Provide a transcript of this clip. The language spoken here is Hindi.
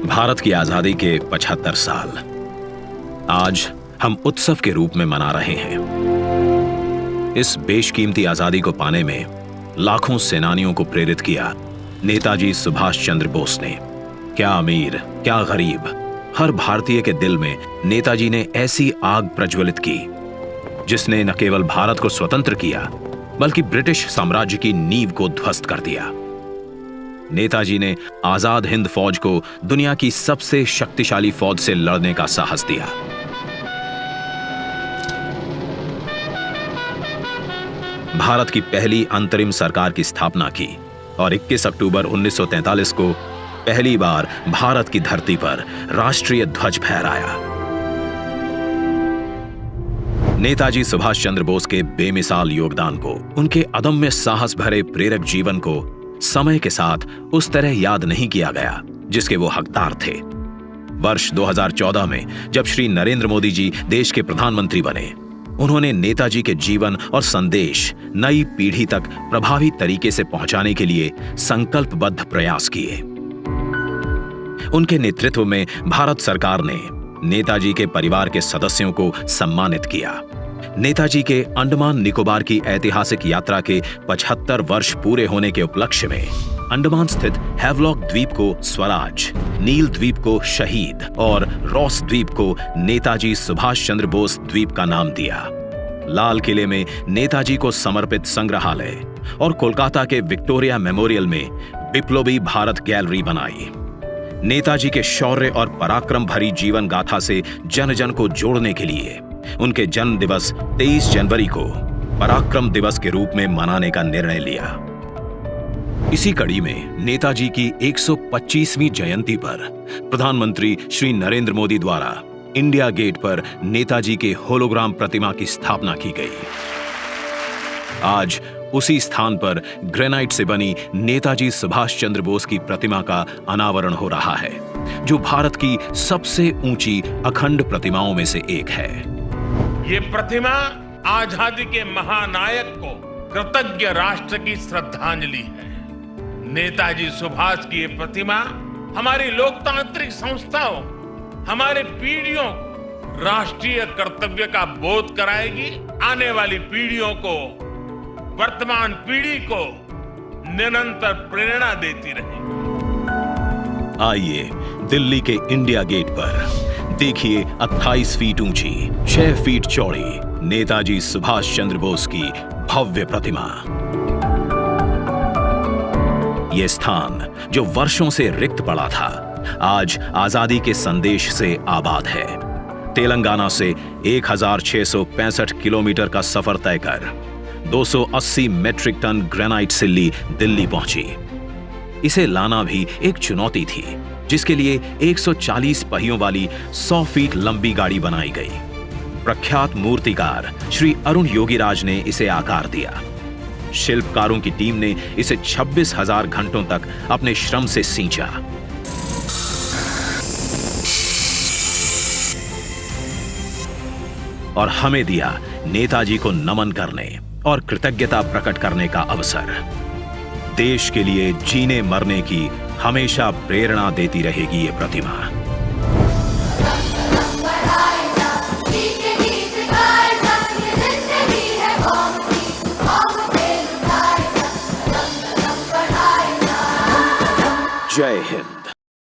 भारत की आजादी के 75 साल आज हम उत्सव के रूप में मना रहे हैं। इस बेशकीमती आजादी को पाने में लाखों सेनानियों को प्रेरित किया नेताजी सुभाष चंद्र बोस ने। क्या अमीर, क्या गरीब, हर भारतीय के दिल में नेताजी ने ऐसी आग प्रज्वलित की जिसने न केवल भारत को स्वतंत्र किया बल्कि ब्रिटिश साम्राज्य की नींव को ध्वस्त कर दिया। नेताजी ने आजाद हिंद फौज को दुनिया की सबसे शक्तिशाली फौज से लड़ने का साहस दिया। भारत की पहली अंतरिम सरकार की स्थापना की और 21 अक्टूबर 1943 को पहली बार भारत की धरती पर राष्ट्रीय ध्वज फहराया। नेताजी सुभाष चंद्र बोस के बेमिसाल योगदान को, उनके अदम्य साहस भरे प्रेरक जीवन को समय के साथ उस तरह याद नहीं किया गया जिसके वो हकदार थे। वर्ष 2014 में जब श्री नरेंद्र मोदी जी देश के प्रधानमंत्री बने, उन्होंने नेताजी के जीवन और संदेश नई पीढ़ी तक प्रभावी तरीके से पहुंचाने के लिए संकल्पबद्ध प्रयास किए। उनके नेतृत्व में भारत सरकार ने नेताजी के परिवार के सदस्यों को सम्मानित किया। नेताजी के अंडमान निकोबार की ऐतिहासिक यात्रा के 75 वर्ष पूरे होने के उपलक्ष्य में अंडमान स्थित हैवलॉक द्वीप को स्वराज, नील द्वीप को शहीद और रॉस द्वीप को नेताजी सुभाष चंद्र बोस द्वीप का नाम दिया। लाल किले में नेताजी को समर्पित संग्रहालय और कोलकाता के विक्टोरिया मेमोरियल में बिप्लोबी भारत गैलरी बनाई। नेताजी के शौर्य और पराक्रम भरी जीवन गाथा से जन जन को जोड़ने के लिए उनके जन्म दिवस 23 जनवरी को पराक्रम दिवस के रूप में मनाने का निर्णय लिया। इसी कड़ी में नेताजी की 125वीं जयंती पर प्रधानमंत्री श्री नरेंद्र मोदी द्वारा इंडिया गेट पर नेताजी के होलोग्राम प्रतिमा की स्थापना की गई। आज उसी स्थान पर ग्रेनाइट से बनी नेताजी सुभाष चंद्र बोस की प्रतिमा का अनावरण हो रहा है, जो भारत की सबसे ऊंची अखंड प्रतिमाओं में से एक है। ये प्रतिमा आजादी के महानायक को कृतज्ञ राष्ट्र की श्रद्धांजलि है। नेताजी सुभाष की ये प्रतिमा हमारी लोकतांत्रिक संस्थाओं, हमारे पीढ़ियों को राष्ट्रीय कर्तव्य का बोध कराएगी। आने वाली पीढ़ियों को, वर्तमान पीढ़ी को निरंतर प्रेरणा देती रहेगी। आइए दिल्ली के इंडिया गेट पर देखिए 28 फीट ऊंची, 6 फीट चौड़ी नेताजी सुभाष चंद्र बोस की भव्य प्रतिमा। यह स्थान जो वर्षों से रिक्त पड़ा था, आज आजादी के संदेश से आबाद है। तेलंगाना से 1665 किलोमीटर का सफर तय कर 280 मेट्रिक टन ग्रेनाइट सिल्ली दिल्ली पहुंची। इसे लाना भी एक चुनौती थी, जिसके लिए 140 पहियों वाली 100 फीट लंबी गाड़ी बनाई गई। प्रख्यात मूर्तिकार श्री अरुण योगीराज ने इसे आकार दिया। शिल्पकारों की टीम ने इसे 26,000 घंटों तक अपने श्रम से सींचा। और हमें दिया नेताजी को नमन करने और कृतज्ञता प्रकट करने का अवसर। देश के लिए जीने मरने की हमेशा प्रेरणा देती रहेगी ये प्रतिमा। जय हिंद।